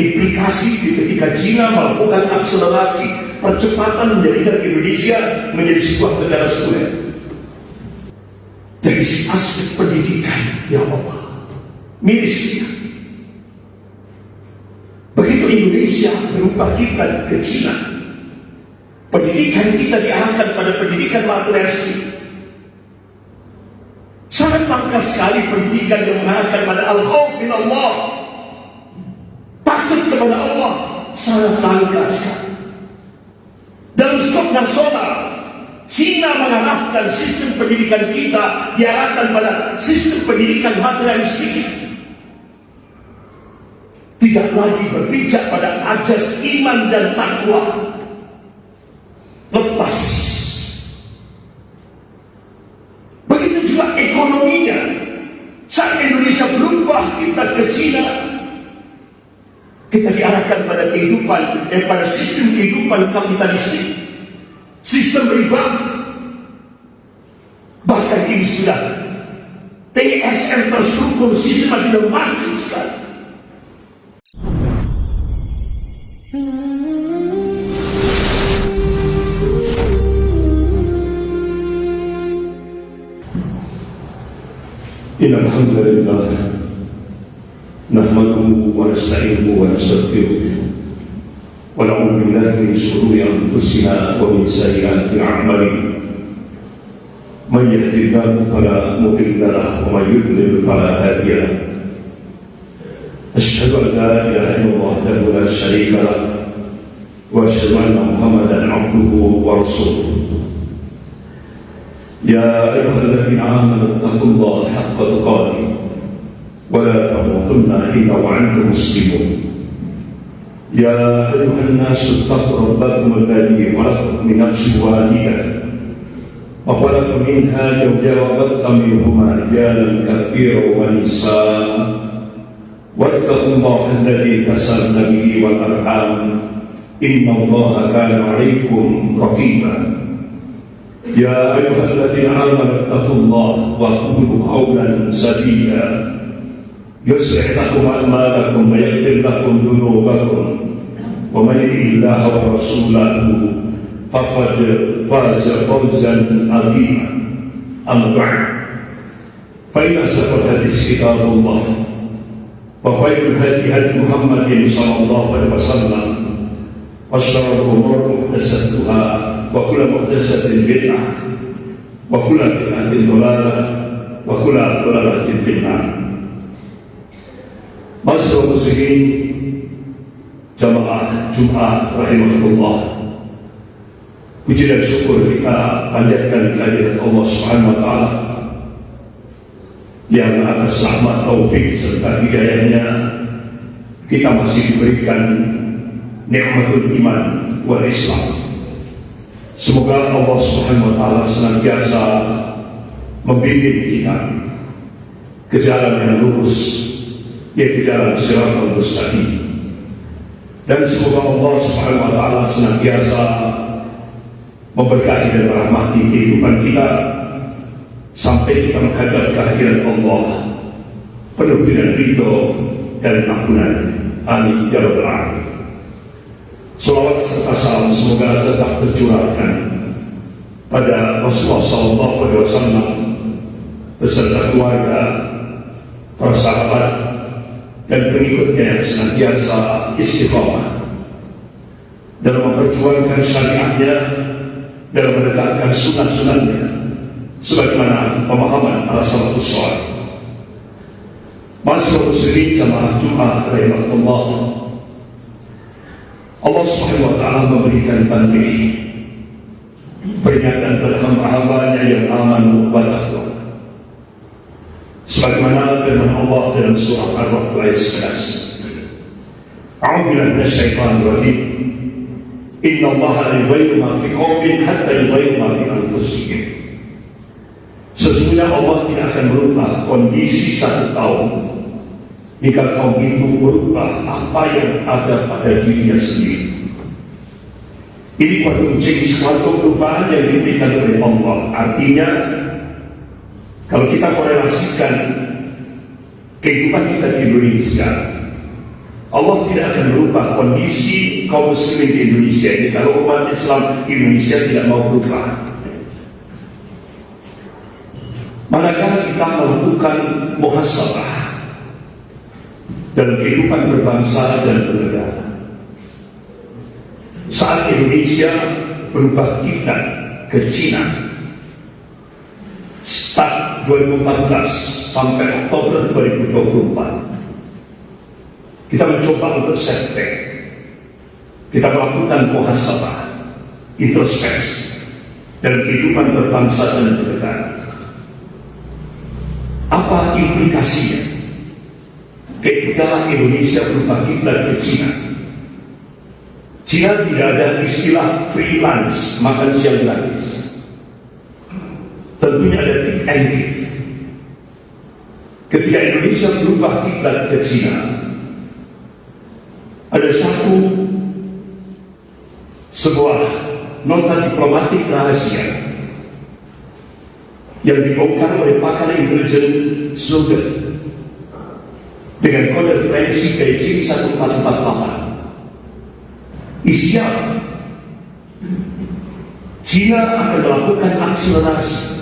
Implikasi ketika China melakukan akselerasi percepatan menjadikan Indonesia menjadi sebuah negara sekuler. Dari aspek pendidikan, ya Allah, mirisnya. Begitu Indonesia berubah kiblat ke China, pendidikan kita diarahkan pada pendidikan materialistik. Sangat langka sekali pendidikan yang mengarahkan pada al-khauf min Allah, takut kepada Allah. Sangat langka sekali. Dalam skop nasional, China mengarahkan sistem pendidikan kita diarahkan pada sistem pendidikan materialistik. Tidak lagi berpijak pada ajas iman dan takwa. Lepas. Begitu juga ekonominya. Saat Indonesia berubah kiblat ke China, kita diarahkan pada kehidupan pada sistem kehidupan kapitalistik, sistem riba. Bahkan ini sudah TSM terstruktur sistematis masif sekali. Alhamdulillah, nahmaduhu wa nasta'inuhu wa nastaghfiruh wa na'udzu billahi min shururi anfusina wa min sayyiati a'malina. Man yahdihillahu fala mudilla lahu wa man yudlil fala hadiya lahu. Asyhadu an la ilaha illallah wahdahu la syarika lahu wa asyhadu anna Muhammadan 'abduhu wa rasuluh. يا أيها الذين آمنوا اتقوا الله حق تقاته ولا تموتن إلا وأنتم مسلمون. يا أيها الناس اتقوا ربكم الذي خلقكم من نفس واحدة وخلق منها زوجها وبث منهما رجالا كثيرا ونساء واتقوا الله الذي تساءلون به والأرحام إن الله كان عليكم رقيبا. يا أيها الذين آمنوا اتقوا الله وقولوا قولا سديدا يصلح لكم أعمالكم ويغفر لكم ذنوبكم ومن يطع الله ورسوله فقد فاز فوزا عظيما. أما بعد فإن أصدق الحديث كتاب الله وخير الهدي هدي محمد صلى الله عليه وسلم وشر الأمور محدثاتها وكل محدثة بدعة وكل بدعة ضلالة وكل ضلالة في النار. Masyaallah muslimin jamaah Jumat rahimahullah, puji dan syukur kita panjatkan kehadirat Allah Subhanahu wa taala yang atas rahmat taufik serta hidayahnya kita masih diberikan nikmatul iman wal Islam. Semoga Allah Subhanahu wa taala senantiasa membimbing kita ke jalan yang lurus, yaitu jalan Shiratal Mustaqim. Dan semoga Allah Subhanahu wa taala senantiasa memberkahi dan merahmati kehidupan kita sampai kita menghadap kehadiran Allah penuh dengan ridho dan ampunan. Amin ya rabbal alamin. Salawat serta salam semoga tetap tercurahkan pada Rasulullah SAW beserta keluarga, para sahabat dan pengikutnya yang senantiasa istiqomah dalam memperjuangkan syariatnya, dalam menegakkan sunnah-sunnahnya sebagaimana pemahaman para salafus saleh. Masyaallah muslimin jamaah Jumat rahimahullah, Allah Subhanahu wa taala memberikan tanbih, peringatan pada hamba-hambanya yang amanu wa taqwa. Sebagaimana firman Allah dalam surah Ar-Ra'd ayat 11. A'udzu billahi minasyaitonir rajim. Inna Allaha la yughayyiru ma biqaumin hatta yughayyiru ma bi anfusihim. Sesungguhnya Allah tidak akan merubah kondisi satu kaum jika kaum itu merubah apa yang ada pada dirinya sendiri. Ini menjadi suatu perubahan yang diberikan oleh Allah. Artinya, kalau kita korelasikan kehidupan kita di Indonesia Allah tidak akan merubah kondisi kaum muslimin di Indonesia ini kalau umat Islam Indonesia tidak mau berubah. Manakala kita melakukan muhasabah dalam kehidupan berbangsa dan bernegara, saat Indonesia berubah kiblat ke Cina start 2014 sampai Oktober 2024, kita mencoba untuk setback. Kita melakukan muhasabah, introspeksi dalam kehidupan berbangsa dan bernegara. Apa implikasinya ketika Indonesia berubah kiblat ke Cina? Cina tidak ada istilah freelance, makan siang gratis. Tentunya ada take and give. Ketika Indonesia berubah kiblat ke Cina, ada sebuah nota diplomatik rahasia yang dibongkar oleh pakar intelijen Snowden dengan kode referensi Beijing 1448. Isinya, Cina akan melakukan akselerasi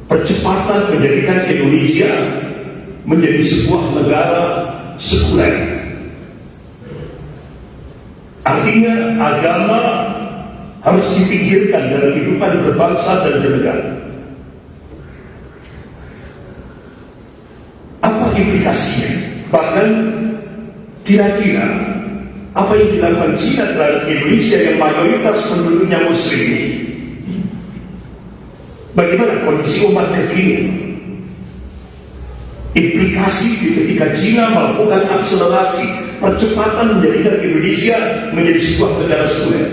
percepatan menjadikan Indonesia menjadi sebuah negara sekuler. Artinya agama harus dipikirkan dalam kehidupan berbangsa dan bernegara. Apa implikasinya? Bahkan kira-kira apa yang dilakukan Cina terhadap Indonesia yang mayoritas penduduknya muslim ini? Bagaimana kondisi umat kekinian? Implikasi ketika Cina melakukan akselerasi percepatan menjadikan Indonesia menjadi sebuah negara sekuler.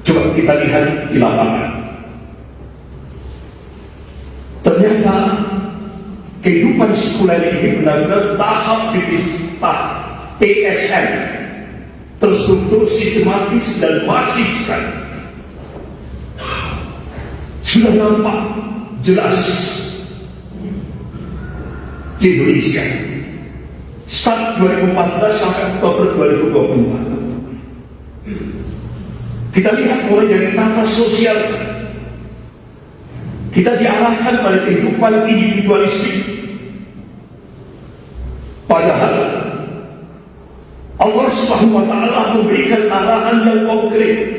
Coba kita lihat di lapangan. Ternyata kehidupan sekuler ini benar-benar tahap TSM, terstruktur, sistematis dan masif kan. Sudah nampak jelas di Indonesia start 2014 sampai Oktober 2024. Kita lihat mulai dari tata sosial, kita diarahkan pada kehidupan individualistik. Padahal Allah Subhanahu wa taala memberikan arahan yang konkret.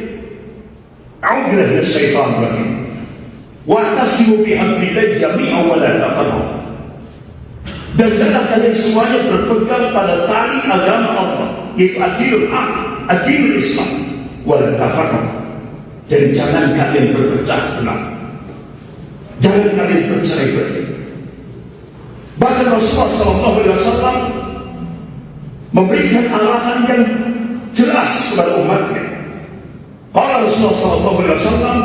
A'udzubillahi minasyaitonir rajim. Wa'tasimu bihablillahi jami'an wa la tafarraqu. Dan jangan kalian semuanya berpegang pada tali agama Allah, yaitu ad-dinul haq, ad-dinul Islam, wa la tafarraqu. Dan jangan kalian berpecah belah. Jangan kalian bercerai-berai. Bahkan Rasulullah SAW memberikan arahan yang jelas kepada umatnya. Qala Rasulullah SAW,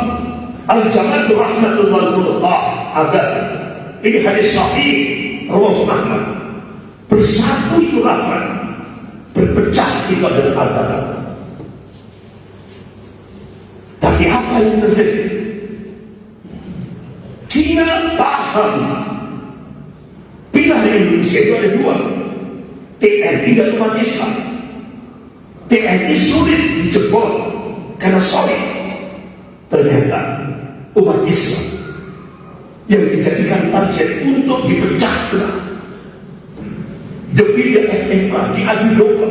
al-jama'atu rahmatul wal furqa adab. Ini hadis sahih riwayat Ahmad. Bersatu itu rahmat, berpecah itu adalah adab. Tapi apa yang terjadi? Cina paham pilihan Indonesia itu ada dua, TNI dan umat Islam. TNI sulit dijebol karena solid. Ternyata umat Islam yang dijadikan target untuk dipecah belah, divide et impera, diadu domba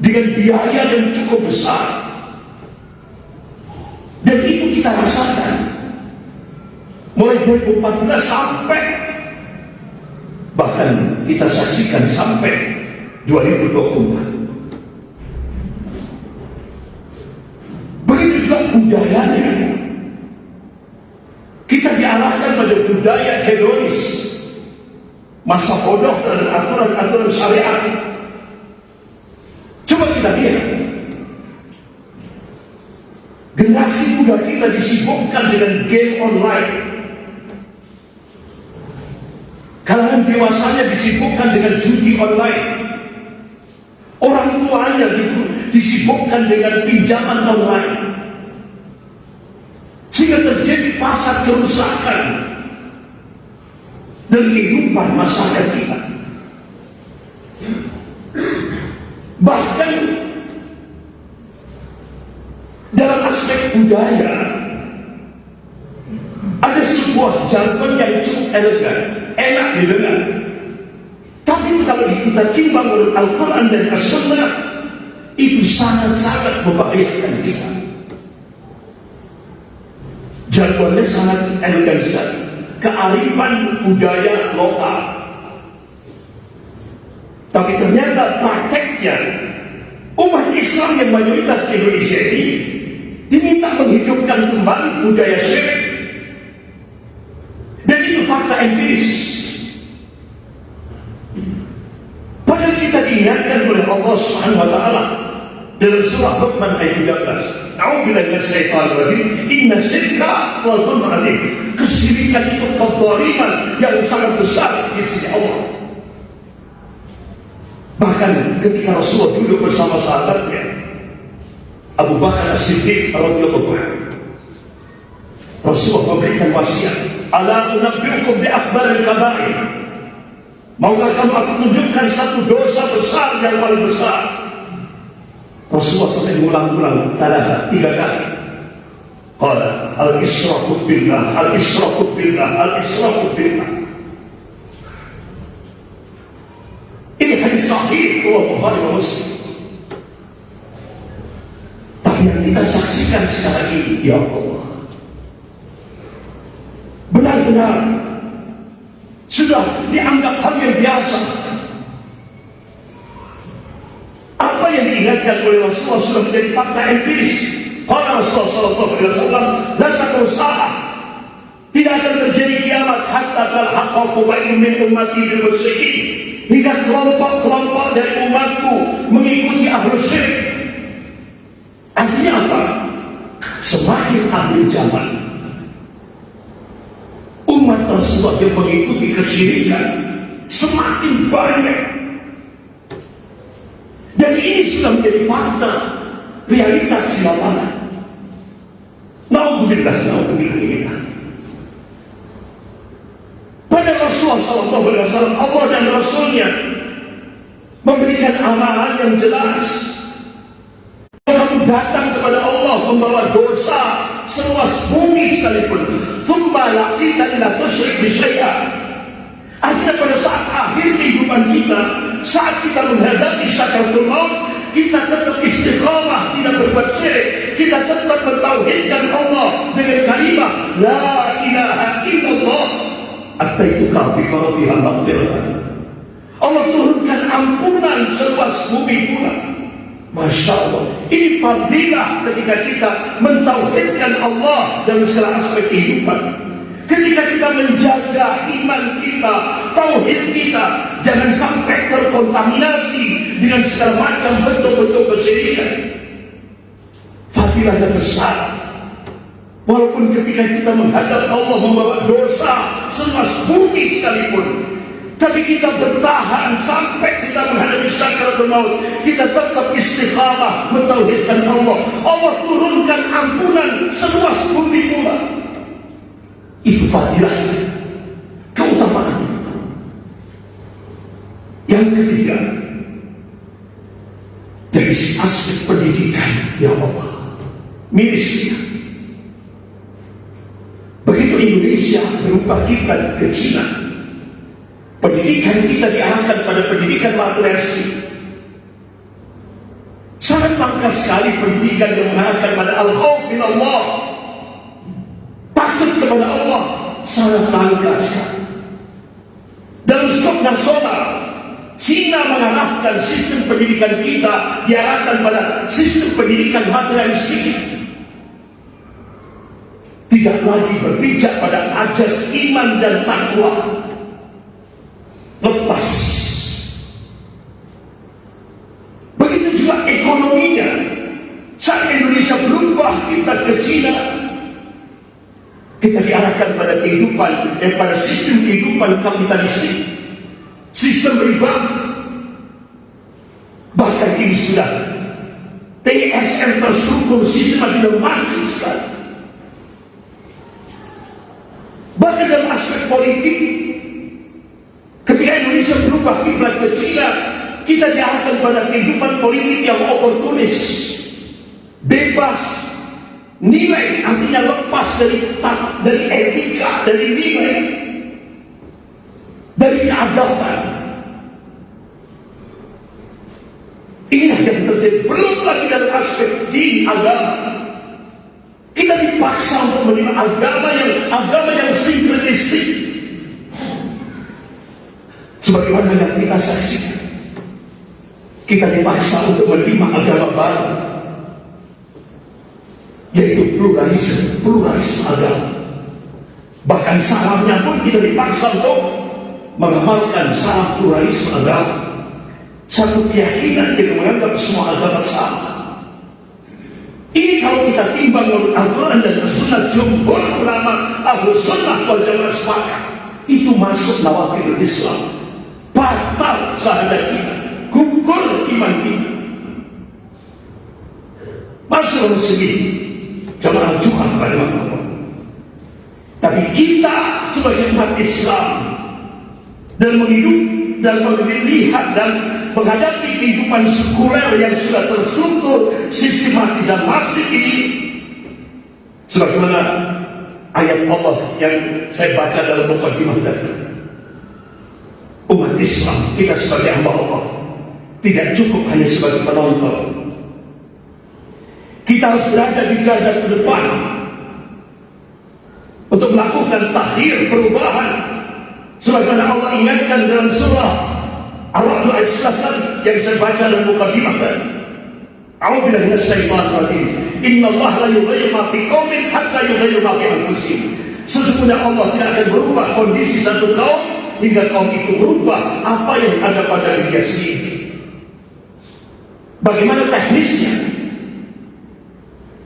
dengan biaya yang cukup besar. Dan itu kita rasakan mulai 2014 sampai, bahkan kita saksikan sampai 2024. Begitu juga budayanya. Kita diarahkan pada budaya hedonis, masa bodoh terhadap aturan-aturan syariat. Coba kita lihat, generasi muda kita disibukkan dengan game online. Kalangan dewasanya disibukkan dengan judi online. Orang tuanya disibukkan dengan pinjaman online. Sehingga terjadi pasar kerusakan. dan kehidupan masyarakat kita. Bahkan dalam aspek budaya ada sebuah jargon yang cukup elegan, enak didengar. Tapi kalau kita timbang oleh Al-Quran dan As-Sunnah, itu sangat-sangat membahayakan kita. Jargonnya sangat elegan sekali. Kearifan budaya lokal. Tapi ternyata prakteknya umat Islam yang mayoritas di Indonesia ini diminta menghidupkan kembali budaya syirik. Dan itu fakta empiris. Padahal kita diingatkan oleh Allah Subhanahu wa taala dalam surah Luqman ayat 13. A'udzubillahi minasyaitonir rajim. Inna syirka la dzulmun adzim. Kesyirikan itu kezaliman yang sangat besar di sisi Allah. Bahkan ketika Rasulullah duduk bersama sahabatnya Abu Bakar As-Siddiq radhiyallahu anhu, Rasulullah memberikan wasiat, "Ala unabbiukum bi akhbaril kaba'ir." Maukah kamu aku tunjukkan satu dosa besar yang paling besar? Rasulullah sampai mengulang-ulang 3 kali. Qala al-israku billah, al-israku billah, al-israku billah. Ini hadis sahih riwayat Bukhari dan Muslim. Tapi yang kita saksikan sekarang ini, ya Allah, benar-benar sudah dianggap hal yang biasa. Apa yang diingatkan oleh Rasulullah sudah menjadi fakta empiris. Qala Rasulullah sallallahu alaihi wasallam, "La taqum sa'ah." Tidak akan terjadi kiamat hatta talhaqu bainum min ummati bil musyrikin. Hingga kelompok-kelompok dari umatku mengikuti ahlu syirik. Artinya apa? Semakin akhir zaman, umat Rasulullah yang mengikuti kesyirikan semakin banyak. Dan ini sudah menjadi fakta, realitas di lapangan. Naudzubillah. Pada Rasulullah SAW, Allah dan Rasulnya memberikan arahan yang jelas. Kamu datang kepada Allah membawa dosa seluas bumi sekalipun, thumma laqita ila tusyrik bi syai'an. Artinya pada saat akhir kehidupan kita, saat kita menghadapi sakaratul maut, kita tetap istiqamah, tidak berbuat syirik, kita tetap mentauhidkan Allah dengan kalimat la ilaha illallah. Ataituka biqarabiha maghfiratan. Allah turunkan ampunan seluas bumi pula. Masya Allah, ini fadilah ketika kita mentauhidkan Allah dalam segala aspek kehidupan. Ketika kita menjaga iman kita, tauhid kita, jangan sampai terkontaminasi dengan segala macam bentuk-bentuk kesyirikan. Fadilahnya besar. Walaupun ketika kita menghadap Allah membawa dosa seluas bumi sekalipun, tapi kita bertahan sampai kita menghadapi sakaratul maut, kita tetap istiqamah mentauhidkan Allah. Allah turunkan ampunan seluas bumi pula. Itu fadilahnya, keutamaan. Yang ketiga, dari aspek pendidikan, ya Allah, mirisnya. Begitu Indonesia berubah kiblat ke Cina, pendidikan kita diarahkan pada pendidikan materialistik. Sangat langka sekali pendidikan yang mengarahkan pada al-khauf min Allah, takut kepada Allah. Sangat langka sekali. Dalam skop nasional, Cina mengarahkan sistem pendidikan kita diarahkan pada sistem pendidikan materialistik. Tidak lagi berpijak pada ajas iman dan takwa. Lepas. Begitu juga ekonominya. Saat Indonesia berubah kiblat ke Cina, kita diarahkan pada kehidupan, pada sistem kehidupan kapitalistik, sistem riba. Bahkan ini sudah TSM terstruktur sistem masif sekali. Bahkan dalam aspek politik, merubah kiblat ke Cina, kita diarahkan pada kehidupan politik yang oportunis, bebas nilai, artinya lepas dari etika, dari nilai, dari keadaban. Inilah yang terjadi. Belum lagi dalam aspek din, agama. Kita dipaksa untuk menerima agama yang sinkretistik, sebagaimana yang kita saksikan. Kita dipaksa untuk menerima agama baru, yaitu pluralisme agama. Bahkan salamnya pun kita dipaksa untuk mengamalkan salam pluralisme agama, satu keyakinan yang menganggap semua agama sama. Ini kalau kita timbang menurut Al-Quran dan Sunnah, jumhur ulama Ahlus Sunnah wal Jamaah sepakat itu masuk nawaqidul Islam, batal syahadat kita, gugur iman kita. Masuk muslimin jamaah Jumat pada Allah. Tapi kita sebagai umat Islam dalam melihat dan menghadapi kehidupan sekuler yang sudah terstruktur, sistematis dan masif ini, sebagaimana ayat Allah yang saya baca dalam mukadimah tadi, umat Islam, kita sebagai hamba Allah tidak cukup hanya sebagai penonton. Kita harus berada di garda terdepan untuk melakukan takhir, perubahan, sebagaimana Allah ingatkan dalam surah Ar-Ra'd ayat 11 yang saya baca dalam mukadimah tadi. A'udzubillahi minasyaitonir rajim. Innallaha la yughayyiru ma biqaumin hatta yughayyiru ma bi anfusihim. Sesungguhnya Allah tidak akan berubah kondisi satu kaum hingga kaum itu berubah apa yang ada pada diri dia sendiri. Bagaimana teknisnya?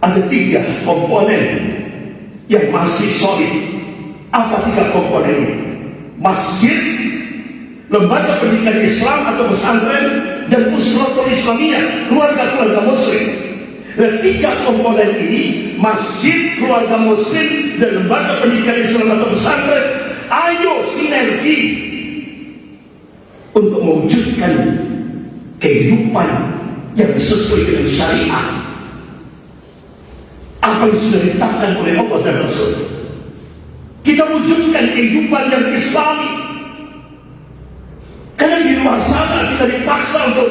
Ada 3 komponen yang masih solid. Apa 3 komponen ini? Masjid, lembaga pendidikan Islam atau pesantren, dan usratul Islamiyah, keluarga-keluarga muslim. Dan 3 komponen ini, masjid, keluarga muslim, dan lembaga pendidikan Islam atau pesantren, ayo sinergi untuk mewujudkan kehidupan yang sesuai dengan syariat, apa yang sudah ditetapkan oleh Allah dan Rasul. Kita wujudkan kehidupan yang Islami. Karena di luar sana kita dipaksa untuk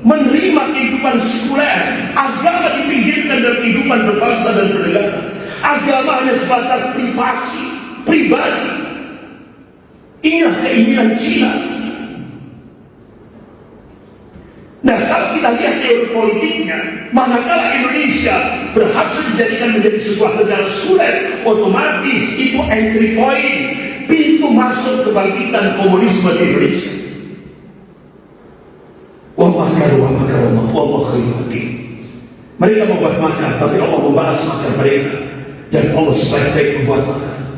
menerima kehidupan sekuler. Agama dipinggirkan dari kehidupan berbangsa dan bernegara. Agama hanya sebatas privasi, pribadi. Inilah keinginan Cina. Nah, kalau kita lihat teori politiknya, manakala Indonesia berhasil dijadikan menjadi sebuah negara sekuler, otomatis itu entry point, pintu masuk kebangkitan komunisme di Indonesia. Wa makaru wa makarallah wallahu khairul hakim. Mereka membuat makar, tapi Allah membahas makar mereka, dan Allah sebaik-baik membuat makar.